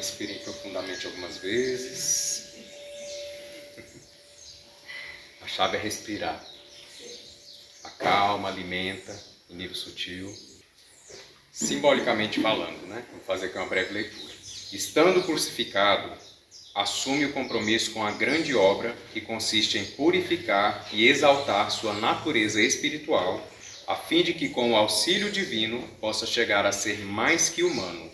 Respirem profundamente algumas vezes. A chave é respirar. Acalma, alimenta, em nível sutil. Simbolicamente falando, né? Vou fazer aqui uma breve leitura. Estando crucificado, assume o compromisso com a grande obra que consiste em purificar e exaltar sua natureza espiritual, a fim de que, com o auxílio divino, possa chegar a ser mais que humano,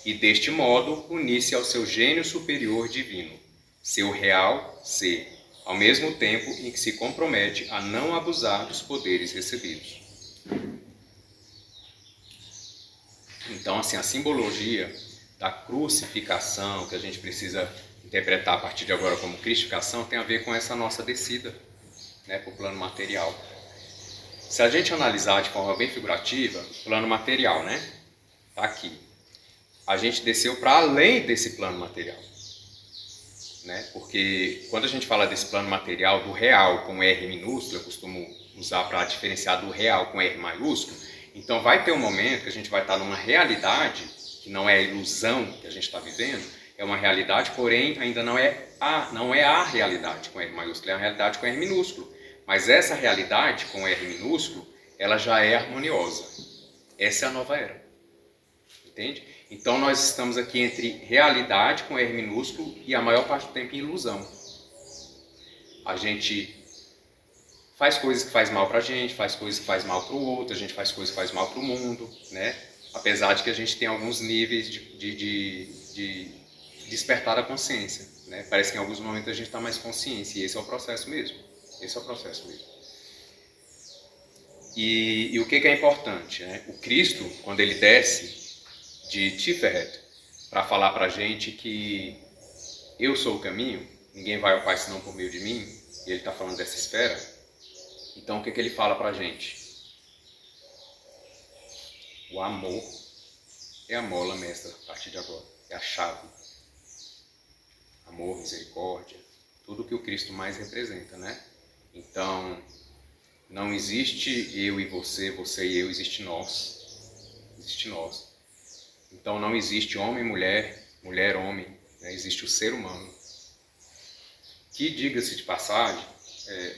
e deste modo unir-se ao seu gênio superior divino, seu real ser, ao mesmo tempo em que se compromete a não abusar dos poderes recebidos. Então, assim, a simbologia da crucificação, que a gente precisa interpretar a partir de agora como cristificação, tem a ver com essa nossa descida, né, para o plano material. Se a gente analisar de forma bem figurativa, o plano material, né, está aqui. A gente desceu para além desse plano material, né, porque quando a gente fala desse plano material, do real com R minúsculo, eu costumo usar para diferenciar do real com R maiúsculo, então vai ter um momento que a gente vai estar numa realidade, que não é a ilusão que a gente está vivendo, é uma realidade, porém ainda não é a realidade com R maiúsculo, é a realidade com R minúsculo. Mas essa realidade com R minúsculo, ela já é harmoniosa. Essa é a nova era. Entende? Então nós estamos aqui entre realidade com R minúsculo e a maior parte do tempo em ilusão. A gente faz coisas que faz mal pra gente, faz coisas que faz mal pro outro, a gente faz coisas que faz mal pro mundo, né? Apesar de que a gente tem alguns níveis de despertar a consciência, né? Parece que em alguns momentos a gente está mais consciente, e esse é o processo mesmo. Esse é o processo mesmo. E o que é importante, né? O Cristo, quando ele desce de Tiferet para falar para a gente que eu sou o caminho, ninguém vai ao Pai senão por meio de mim, e ele está falando dessa esfera, então o que ele fala para a gente? O amor é a mola mestra a partir de agora, é a chave. Amor, misericórdia, tudo que o Cristo mais representa, né? Então, não existe eu e você, você e eu, existe nós. Existe nós. Então não existe homem e mulher, mulher e homem, né? Existe o ser humano. Que, diga-se de passagem,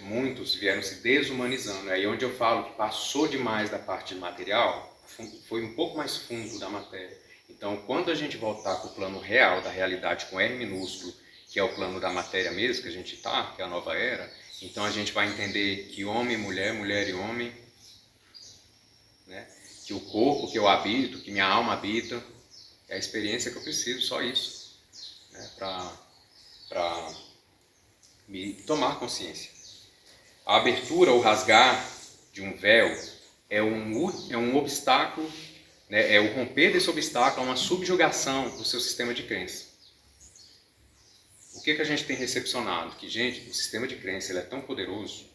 muitos vieram se desumanizando. Aí onde eu falo que passou demais da parte material, foi um pouco mais fundo da matéria. Então, quando a gente voltar para o plano real, da realidade com R minúsculo, que é o plano da matéria mesmo, que a gente está, que é a nova era, então a gente vai entender que homem e mulher, mulher e homem, né? Que o corpo que eu habito, que minha alma habita, é a experiência que eu preciso, só isso, né? Para me tomar consciência. A abertura ou rasgar de um véu é um obstáculo, né? É o romper desse obstáculo, é uma subjugação do seu sistema de crença. O que a gente tem recepcionado? Que, gente, o sistema de crença ele é tão poderoso,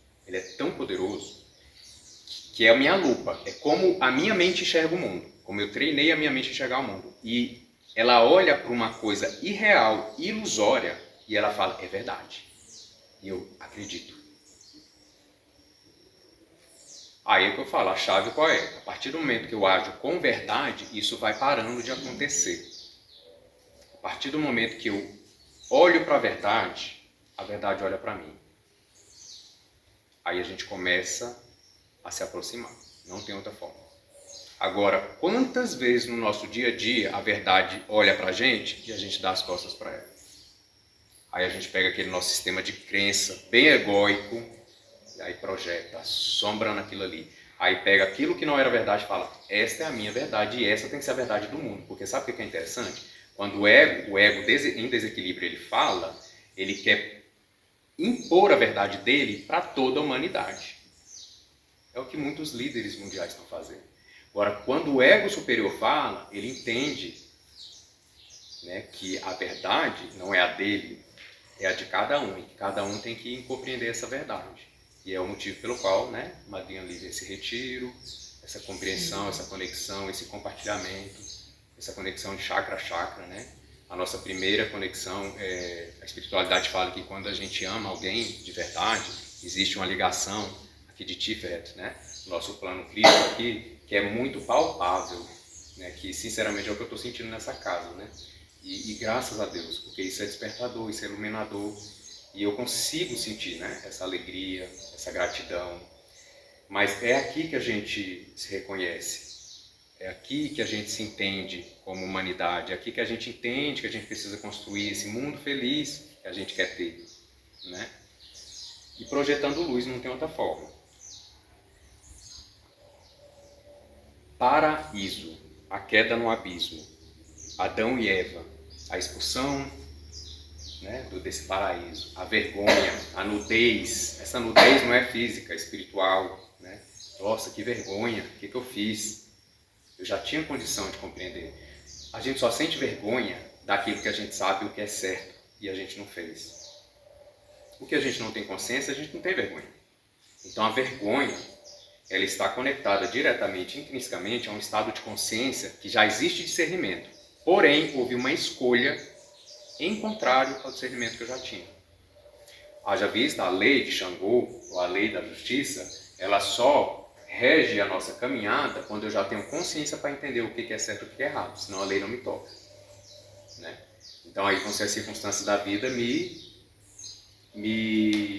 que é a minha lupa, é como a minha mente enxerga o mundo, como eu treinei a minha mente a enxergar o mundo. E ela olha para uma coisa irreal, ilusória, e ela fala, é verdade. E eu acredito. Aí é que eu falo, a chave qual é? A partir do momento que eu ajo com verdade, isso vai parando de acontecer. A partir do momento que eu olho para a verdade olha para mim. Aí a gente começa a se aproximar. Não tem outra forma. Agora, quantas vezes no nosso dia a dia a verdade olha para a gente e a gente dá as costas para ela? Aí a gente pega aquele nosso sistema de crença bem egóico e aí projeta, assombra naquilo ali. Aí pega aquilo que não era verdade e fala, esta é a minha verdade e essa tem que ser a verdade do mundo. Porque sabe o que é interessante? Quando o ego em desequilíbrio ele fala, ele quer impor a verdade dele para toda a humanidade. É o que muitos líderes mundiais estão fazendo. Agora, quando o ego superior fala, ele entende, né, que a verdade não é a dele, é a de cada um. E que cada um tem que compreender essa verdade. E é o motivo pelo qual, né, Madrinha Lívia, esse retiro, essa compreensão, essa conexão, esse compartilhamento, essa conexão de chakra a chakra, né? A nossa primeira conexão, a espiritualidade fala que quando a gente ama alguém de verdade, existe uma ligação aqui de Tiferet, né? Nosso plano crístico aqui, que é muito palpável, né? Que sinceramente é o que eu estou sentindo nessa casa, né? E graças a Deus, porque isso é despertador, isso é iluminador. E eu consigo sentir, né, essa alegria, essa gratidão. Mas é aqui que a gente se reconhece. É aqui que a gente se entende como humanidade. É aqui que a gente entende que a gente precisa construir esse mundo feliz que a gente quer ter, né? E projetando luz, não tem outra forma. Paraíso, a queda no abismo. Adão e Eva, a expulsão, né, desse paraíso. A vergonha, a nudez. Essa nudez não é física, é espiritual, né? Nossa, que vergonha, o que eu fiz? Eu já tinha condição de compreender. A gente só sente vergonha daquilo que a gente sabe o que é certo e a gente não fez. O que a gente não tem consciência, a gente não tem vergonha. Então a vergonha, ela está conectada diretamente, intrinsecamente, a um estado de consciência que já existe discernimento. Porém, houve uma escolha em contrário ao discernimento que eu já tinha. Haja vista, a lei de Xangô, ou a lei da justiça, ela só rege a nossa caminhada quando eu já tenho consciência para entender o que é certo e o que é errado, senão a lei não me toca, né? Então aí vão ser as circunstâncias da vida me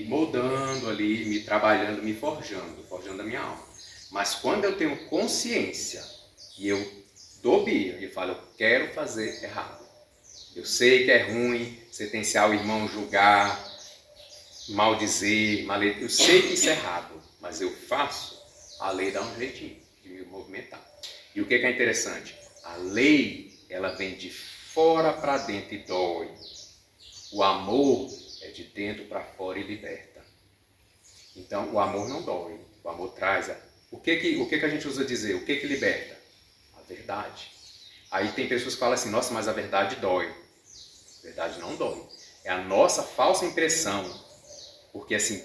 moldando ali, me trabalhando, me forjando a minha alma. Mas quando eu tenho consciência e eu dou bia e falo, eu quero fazer errado, eu sei que é ruim sentenciar o irmão, julgar, maldizer, eu sei que isso é errado, mas eu faço, a lei dá um jeitinho de me movimentar. E o que é interessante? A lei, ela vem de fora para dentro e dói. O amor é de dentro para fora e liberta. Então, o amor não dói, o amor traz. O que a gente usa dizer? O que liberta? A verdade. Aí tem pessoas que falam assim, nossa, mas a verdade dói. A verdade não dói. É a nossa falsa impressão. Porque assim,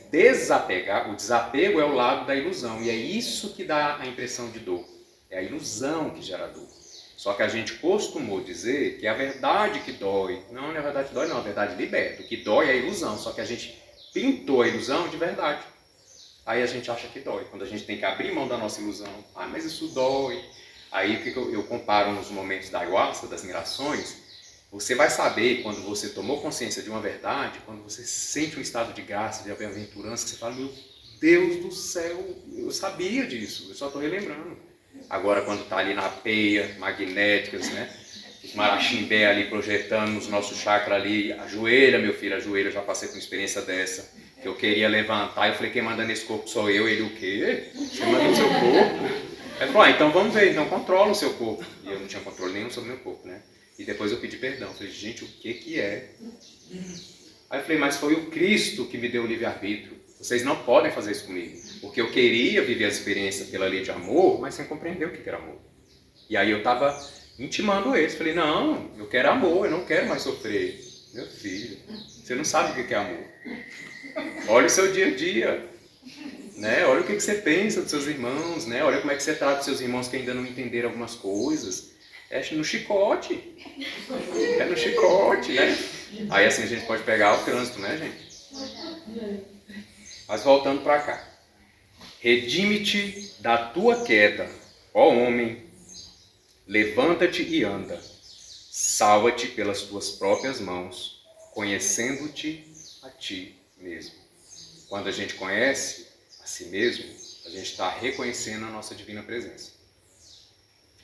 o desapego é o lado da ilusão. E é isso que dá a impressão de dor. É a ilusão que gera dor. Só que a gente costumou dizer que é a verdade que dói. Não, não é a verdade que dói, não. A verdade liberta. O que dói é a ilusão. Só que a gente pintou a ilusão de verdade. Aí a gente acha que dói. Quando a gente tem que abrir mão da nossa ilusão. Ah, mas isso dói. Aí o que eu comparo nos momentos da ayahuasca, das mirações, você vai saber quando você tomou consciência de uma verdade, quando você sente um estado de graça, de bem-aventurança, que você fala, meu Deus do céu, eu sabia disso, eu só estou relembrando. Agora quando está ali na peia, magnéticas, né? Os marachimbé ali projetando nos nossos chakras ali, ajoelha meu filho, ajoelha, eu já passei por uma experiência dessa, que eu queria levantar, eu falei, quem manda nesse corpo sou eu, ele o quê? Você manda no seu corpo? Aí ele falou, então vamos ver, então controla o seu corpo. E eu não tinha controle nenhum sobre o meu corpo, né? E depois eu pedi perdão, eu falei, gente, o que é? Aí eu falei, mas foi o Cristo que me deu o livre-arbítrio. Vocês não podem fazer isso comigo. Porque eu queria viver a experiência pela lei de amor, mas sem compreender o que era amor. E aí eu estava intimando eles. Falei, não, eu quero amor, eu não quero mais sofrer. Meu filho, você não sabe o que é amor. Olha o seu dia a dia. Né? Olha o que você pensa dos seus irmãos. Né? Olha como é que você trata os seus irmãos que ainda não entenderam algumas coisas. É no chicote. É no chicote, né? Aí assim a gente pode pegar o trânsito, né, gente? Mas voltando para cá. Redime-te da tua queda, ó homem. Levanta-te e anda. Salva-te pelas tuas próprias mãos, conhecendo-te a ti mesmo. Quando a gente conhece a si mesmo, a gente está reconhecendo a nossa divina presença.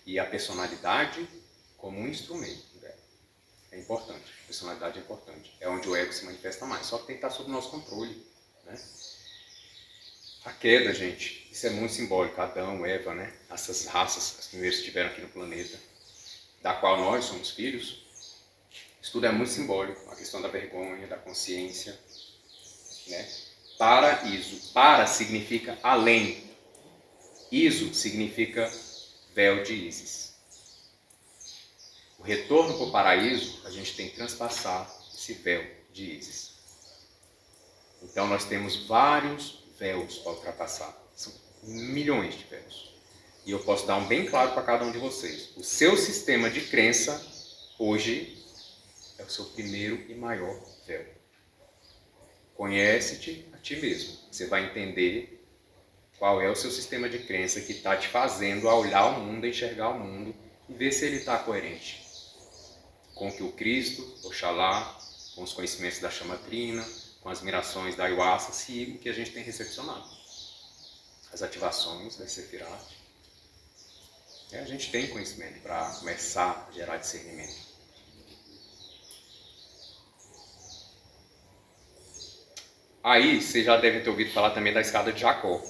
E a personalidade como um instrumento dela. É importante. A personalidade é importante. É onde o ego se manifesta mais. Só que tem que estar sob o nosso controle. Né? A queda, gente, isso é muito simbólico. Adão, Eva, né? Essas raças, as primeiras que estiveram aqui no planeta, da qual nós somos filhos. Isso tudo é muito simbólico. A questão da vergonha, da consciência. Né? Paraíso. Para significa além. Iso significa véu de Ísis. O retorno para o paraíso, a gente tem que transpassar esse véu de Ísis. Então nós temos vários véus para ultrapassar. São milhões de véus. E eu posso dar um bem claro para cada um de vocês. O seu sistema de crença, hoje, é o seu primeiro e maior véu. Conhece-te a ti mesmo. Você vai entender qual é o seu sistema de crença que está te fazendo a olhar o mundo, a enxergar o mundo e ver se ele está coerente. com que o Cristo, Oxalá, com os conhecimentos da chama trina, com as mirações da ayahuasca, siga o que a gente tem recepcionado. As ativações da Sefirat. A gente tem conhecimento para começar a gerar discernimento. Aí, vocês já devem ter ouvido falar também da escada de Jacó.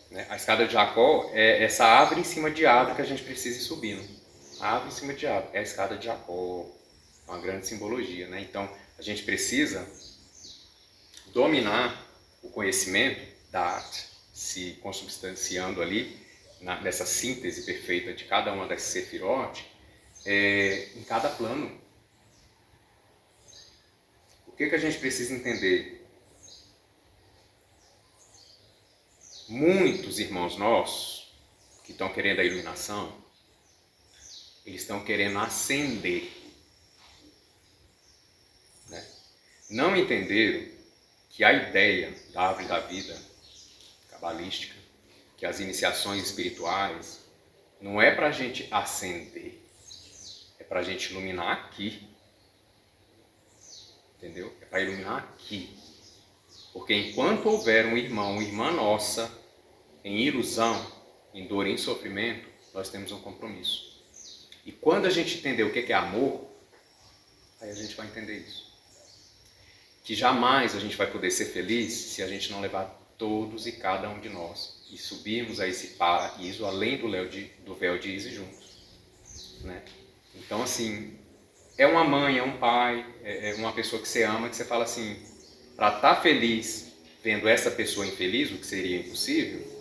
Né? A escada de Jacó é essa árvore em cima de árvore que a gente precisa ir subindo. A árvore em cima de árvore. É a escada de Jacó. Uma grande simbologia. Né? Então, a gente precisa dominar o conhecimento da arte, se consubstanciando ali, nessa síntese perfeita de cada uma das Sefirot, em cada plano. O que a gente precisa entender? Muitos irmãos nossos que estão querendo a iluminação, eles estão querendo ascender. Né? Não entenderam que a ideia da árvore da vida cabalística, que as iniciações espirituais, não é para a gente ascender, é para a gente iluminar aqui. Entendeu? É para iluminar aqui. Porque enquanto houver um irmão, uma irmã nossa, em ilusão, em dor e em sofrimento, nós temos um compromisso. E quando a gente entender o que é amor, aí a gente vai entender isso. Que jamais a gente vai poder ser feliz se a gente não levar todos e cada um de nós e subirmos a esse paraíso além do véu de Isis juntos. Né? Então, assim, é uma mãe, é um pai, é uma pessoa que você ama, que você fala assim, para estar feliz vendo essa pessoa infeliz, o que seria impossível,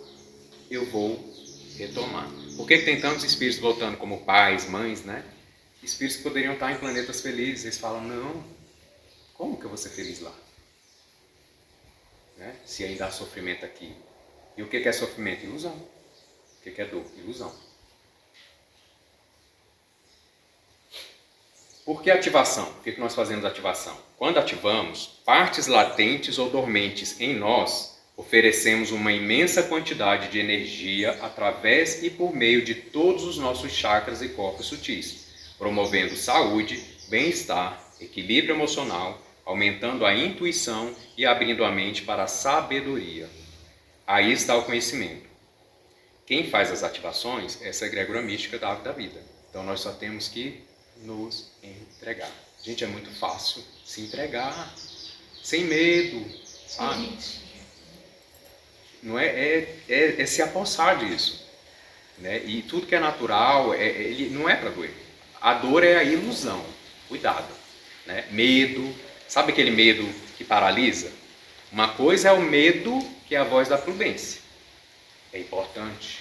eu vou retomar. Por que tem tantos espíritos voltando como pais, mães, né? Espíritos que poderiam estar em planetas felizes, eles falam, não, como que eu vou ser feliz lá? Né? Se ainda há sofrimento aqui. E o que é sofrimento? Ilusão. O que é dor? Ilusão. Por que ativação? Por que nós fazemos ativação? Quando ativamos, partes latentes ou dormentes em nós, oferecemos uma imensa quantidade de energia através e por meio de todos os nossos chakras e corpos sutis, promovendo saúde, bem-estar, equilíbrio emocional, aumentando a intuição e abrindo a mente para a sabedoria. Aí está o conhecimento. Quem faz as ativações é essa egrégora mística da árvore da vida. Então nós só temos que nos entregar. Gente, é muito fácil se entregar, sem medo, sabe? Não é se apossar disso. Né? E tudo que é natural, ele não é para doer. A dor é a ilusão. Cuidado. Né? Medo. Sabe aquele medo que paralisa? Uma coisa é o medo que é a voz da prudência. É importante.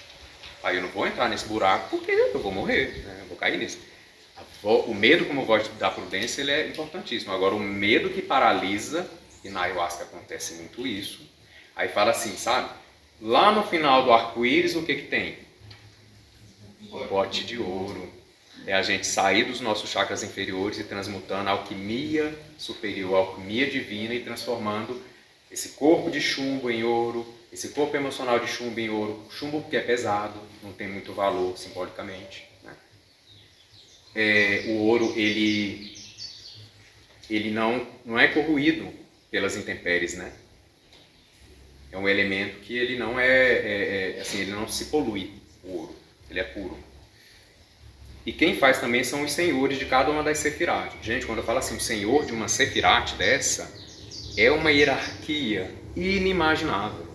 Aí eu não vou entrar nesse buraco porque eu vou morrer. Né? Eu vou cair nisso. O medo como voz da prudência ele é importantíssimo. Agora, o medo que paralisa, e na ayahuasca acontece muito isso, aí fala assim, sabe? Lá no final do arco-íris, o que tem? Um pote de ouro. É a gente sair dos nossos chakras inferiores e transmutando a alquimia superior, a alquimia divina e transformando esse corpo de chumbo em ouro, esse corpo emocional de chumbo em ouro. Chumbo porque é pesado, não tem muito valor simbolicamente. O ouro ele não é corroído pelas intempéries, né? É um elemento que ele não assim, ele não se polui, o ouro, ele é puro. E quem faz também são os senhores de cada uma das Sefirat. Gente, quando eu falo assim, o senhor de uma Sefirat dessa, é uma hierarquia inimaginável.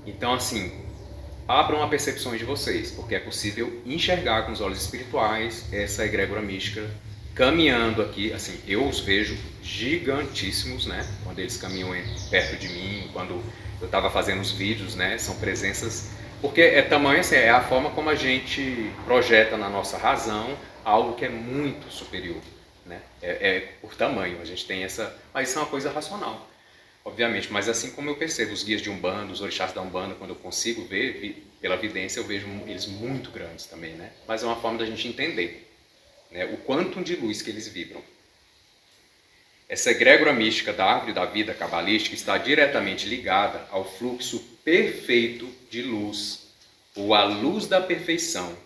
Então, assim, abram a percepção de vocês, porque é possível enxergar com os olhos espirituais essa egrégora mística caminhando aqui. Assim, eu os vejo gigantíssimos, né? Quando eles caminham perto de mim, quando eu estava fazendo os vídeos, né? São presenças, porque é tamanho assim, é a forma como a gente projeta na nossa razão algo que é muito superior, né? Por tamanho, a gente tem essa, mas isso é uma coisa racional. Obviamente, mas assim como eu percebo os guias de Umbanda, os orixás da Umbanda, quando eu consigo ver, pela vidência, eu vejo eles muito grandes também, né? Mas é uma forma da gente entender, né, o quantum de luz que eles vibram. Essa egrégora mística da árvore da vida cabalística está diretamente ligada ao fluxo perfeito de luz, ou à luz da perfeição,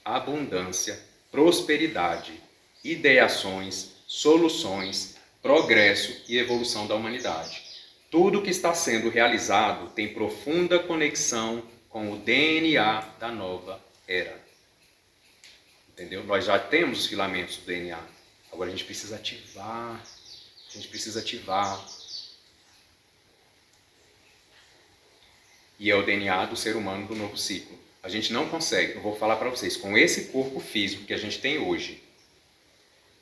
abundância, prosperidade, ideações, soluções, progresso e evolução da humanidade. Tudo que está sendo realizado tem profunda conexão com o DNA da nova era. Entendeu? Nós já temos os filamentos do DNA. Agora a gente precisa ativar. A gente precisa ativar. E é o DNA do ser humano do novo ciclo. A gente não consegue, eu vou falar para vocês, com esse corpo físico que a gente tem hoje,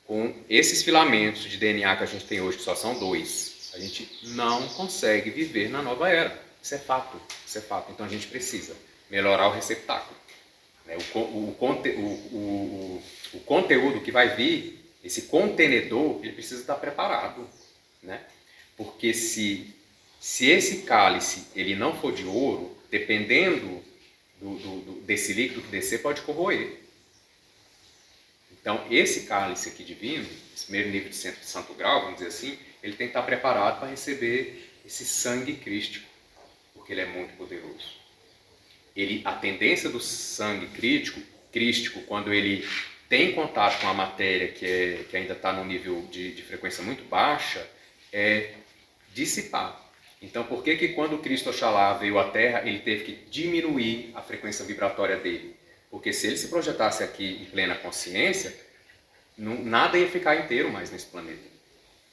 com esses filamentos de DNA que a gente tem hoje, que só são 2, a gente não consegue viver na nova era. Isso é fato, isso é fato. Então a gente precisa melhorar o receptáculo. O conteúdo que vai vir, esse contenedor, ele precisa estar preparado. Né? Porque se esse cálice ele não for de ouro, dependendo desse líquido que descer, pode corroer. Então, esse cálice aqui divino, esse primeiro nível de santo grau, vamos dizer assim, ele tem que estar preparado para receber esse sangue crístico, porque ele é muito poderoso. A tendência do sangue crístico, quando ele tem contato com a matéria que ainda está num nível de frequência muito baixa, é dissipar. Então, por que quando Cristo Oxalá veio à Terra, ele teve que diminuir a frequência vibratória dele? Porque se ele se projetasse aqui em plena consciência, nada ia ficar inteiro mais nesse planeta.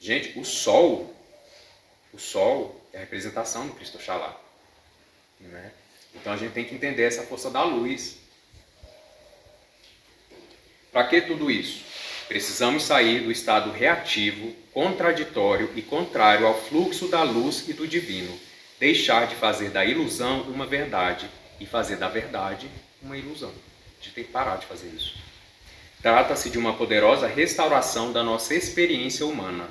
Gente, o Sol é a representação do Cristo Oxalá. Né? Então a gente tem que entender essa força da luz. Para que tudo isso? Precisamos sair do estado reativo, contraditório e contrário ao fluxo da luz e do divino. Deixar de fazer da ilusão uma verdade e fazer da verdade uma ilusão. A gente tem que parar de fazer isso. Trata-se de uma poderosa restauração da nossa experiência humana.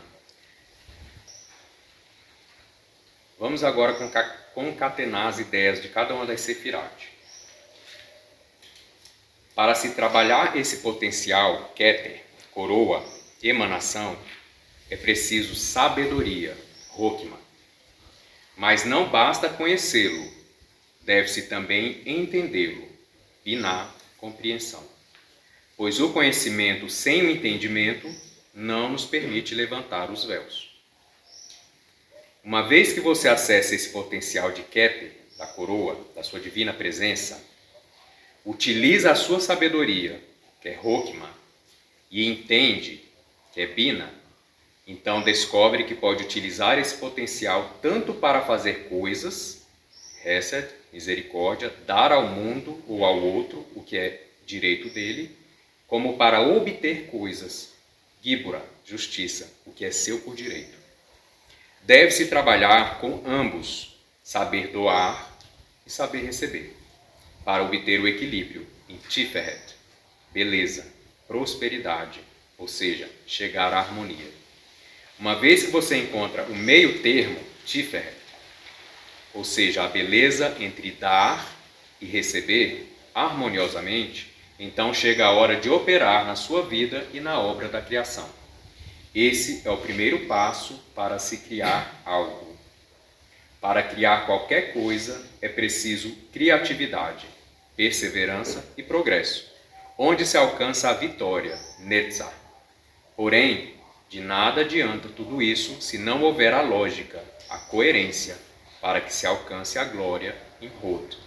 Vamos agora concatenar as ideias de cada uma das Sefirot. Para se trabalhar esse potencial, Keter, coroa, emanação, é preciso sabedoria, Hokmah. Mas não basta conhecê-lo, deve-se também entendê-lo, Binah, compreensão. Pois o conhecimento sem o entendimento não nos permite levantar os véus. Uma vez que você acessa esse potencial de Keter, da coroa, da sua divina presença, utiliza a sua sabedoria, que é Hokmah, e entende, que é Binah, então descobre que pode utilizar esse potencial tanto para fazer coisas, Hesed, misericórdia, dar ao mundo ou ao outro o que é direito dele, como para obter coisas, Gibura, justiça, o que é seu por direito. Deve-se trabalhar com ambos, saber doar e saber receber, para obter o equilíbrio em Tiferet, beleza, prosperidade, ou seja, chegar à harmonia. Uma vez que você encontra o meio termo, Tiferet, ou seja, a beleza entre dar e receber harmoniosamente, então chega a hora de operar na sua vida e na obra da criação. Esse é o primeiro passo para se criar algo. Para criar qualquer coisa é preciso criatividade, perseverança e progresso, onde se alcança a vitória, Netzah. Porém, de nada adianta tudo isso se não houver a lógica, a coerência, para que se alcance a glória em Hod.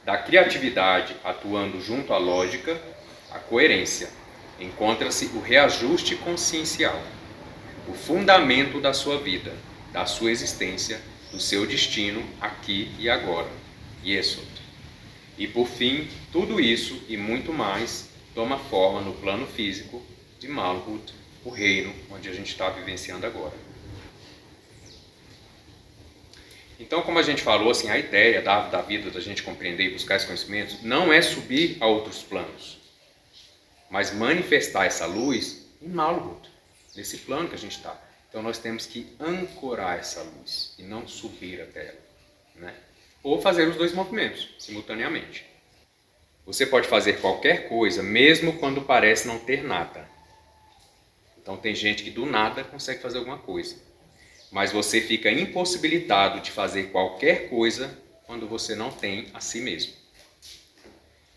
Da criatividade atuando junto à lógica, a coerência, encontra-se o reajuste consciencial, o fundamento da sua vida, da sua existência, do seu destino aqui e agora, Yesod. E por fim, tudo isso e muito mais toma forma no plano físico de Malhut, o reino onde a gente está vivenciando agora. Então, como a gente falou, assim, a ideia da vida, da gente compreender e buscar esses conhecimentos, não é subir a outros planos, mas manifestar essa luz em Malhut, nesse plano que a gente está. Então, nós temos que ancorar essa luz e não subir até ela, né? Ou fazer os dois movimentos simultaneamente. Você pode fazer qualquer coisa, mesmo quando parece não ter nada. Então, tem gente que do nada consegue fazer alguma coisa. Mas você fica impossibilitado de fazer qualquer coisa quando você não tem a si mesmo.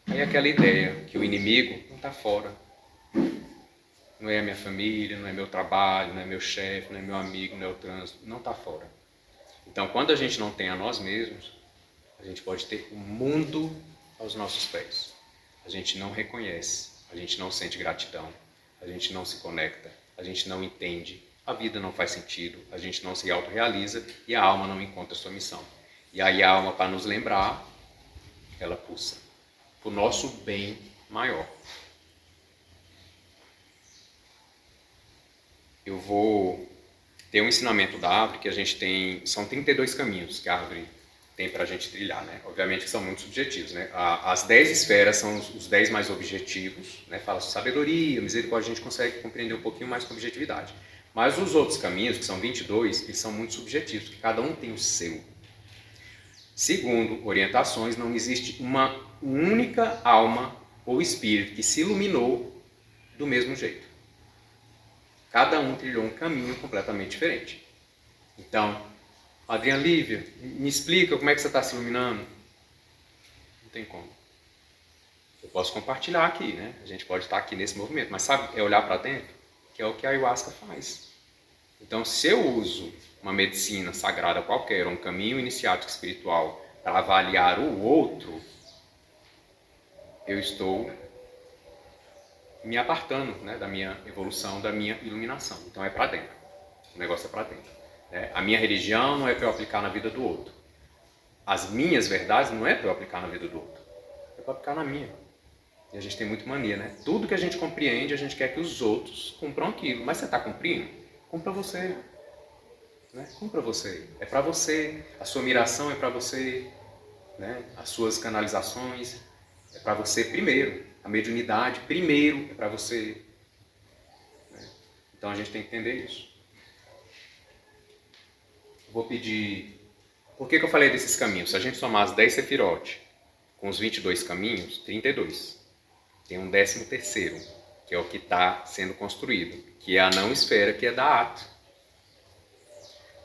Aí aquela ideia que o inimigo não está fora. Não é a minha família, não é meu trabalho, não é meu chefe, não é meu amigo, não é o trânsito. Não está fora. Então, quando a gente não tem a nós mesmos, a gente pode ter o mundo aos nossos pés. A gente não reconhece, a gente não sente gratidão, a gente não se conecta, a gente não entende, a vida não faz sentido, a gente não se autorrealiza e a alma não encontra sua missão. E aí a alma, para nos lembrar, ela pulsa para o nosso bem maior. Eu vou ter um ensinamento da árvore que a gente tem, são 32 caminhos que a árvore tem para a gente trilhar, né? Obviamente que são muito subjetivos, né? As 10 esferas são os 10 mais objetivos, né? Fala sobre sabedoria, misericórdia, a gente consegue compreender um pouquinho mais com objetividade. Mas os outros caminhos, que são 22, eles são muito subjetivos, porque cada um tem o seu. Segundo orientações, não existe uma única alma ou espírito que se iluminou do mesmo jeito. Cada um trilhou um caminho completamente diferente. Então, Adriana Lívia, me explica como é que você está se iluminando. Não tem como. Eu posso compartilhar aqui, né? A gente pode estar aqui nesse movimento, mas sabe, é olhar para dentro, que é o que a ayahuasca faz. Então, se eu uso uma medicina sagrada qualquer, um caminho iniciático espiritual, para avaliar o outro, eu estou me apartando, né, da minha evolução, da minha iluminação. Então, é para dentro. O negócio é para dentro. Né? A minha religião não é para eu aplicar na vida do outro. As minhas verdades não é para eu aplicar na vida do outro. É para aplicar na minha. E a gente tem muito mania, né? Tudo que a gente compreende, a gente quer que os outros cumpram aquilo. Mas você está cumprindo? Cumpra você. Né? Cumpra você. É para você. A sua miração é para você. Né? As suas canalizações é para você primeiro. A mediunidade primeiro é para você. Né? Então a gente tem que entender isso. Vou pedir... Por que eu falei desses caminhos? Se a gente somar as 10 sefirote com os 22 caminhos, 32. Tem um 13º, que é o que está sendo construído, que é a não esfera, que é da arte.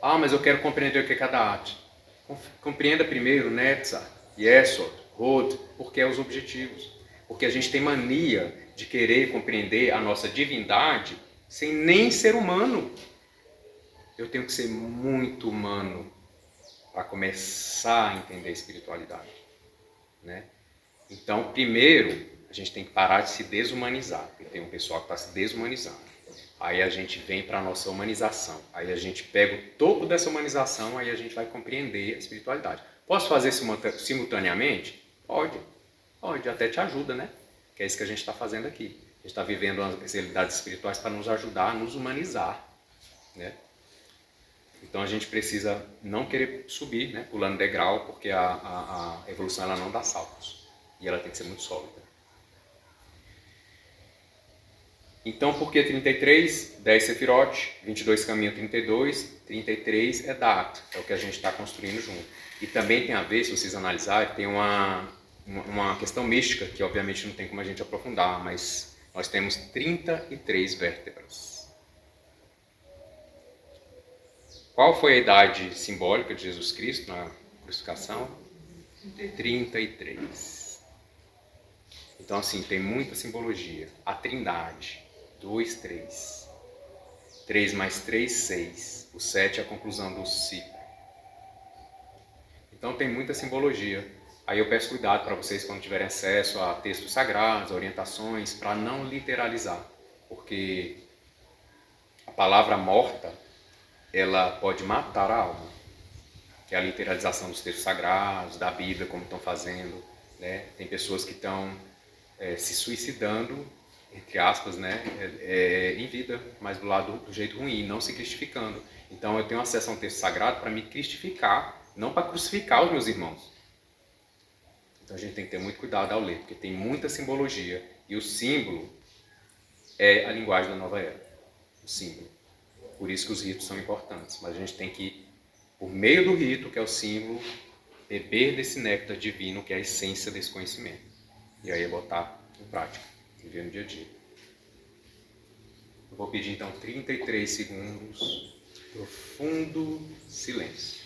Ah, mas eu quero compreender o que é cada arte. Compreenda primeiro Netzach, Yesod, Hod, porque é os objetivos. Porque a gente tem mania de querer compreender a nossa divindade sem nem ser humano. Eu tenho que ser muito humano para começar a entender a espiritualidade. Né? Então, primeiro, a gente tem que parar de se desumanizar. Porque tem um pessoal que está se desumanizando. Aí a gente vem para a nossa humanização. Aí a gente pega o topo dessa humanização, aí a gente vai compreender a espiritualidade. Posso fazer simultaneamente? Pode. Pode, até te ajuda, né? Que é isso que a gente está fazendo aqui. A gente está vivendo as realidades espirituais para nos ajudar a nos humanizar. Né? Então a gente precisa não querer subir, né? Pulando degrau, porque a evolução ela não dá saltos. E ela tem que ser muito sólida. Então, por que 33? 10 sefirote, 22 caminho 32, 33 é Da'at, é o que a gente está construindo junto. E também tem a ver, se vocês analisarem, tem uma questão mística, que obviamente não tem como a gente aprofundar, mas nós temos 33 vértebras. Qual foi a idade simbólica de Jesus Cristo na crucificação? 33. Então, assim, tem muita simbologia. A Trindade. 2, 3. 3 mais 3, 6. O 7 é a conclusão do ciclo. Então tem muita simbologia. Aí eu peço cuidado para vocês quando tiverem acesso a textos sagrados, a orientações, para não literalizar. Porque a palavra morta, ela pode matar a alma. Que é a literalização dos textos sagrados, da Bíblia, como estão fazendo. Né? Tem pessoas que estão se suicidando, entre aspas, né, em vida, mas do lado do jeito ruim, não se cristificando. Então eu tenho acesso a um texto sagrado para me cristificar, não para crucificar os meus irmãos. Então a gente tem que ter muito cuidado ao ler, porque tem muita simbologia, e o símbolo é a linguagem da nova era, o símbolo. Por isso que os ritos são importantes, mas a gente tem que, por meio do rito, que é o símbolo, beber desse néctar divino, que é a essência desse conhecimento. E aí é botar em prática, viver no dia a dia. Eu vou pedir então 33 segundos, profundo silêncio.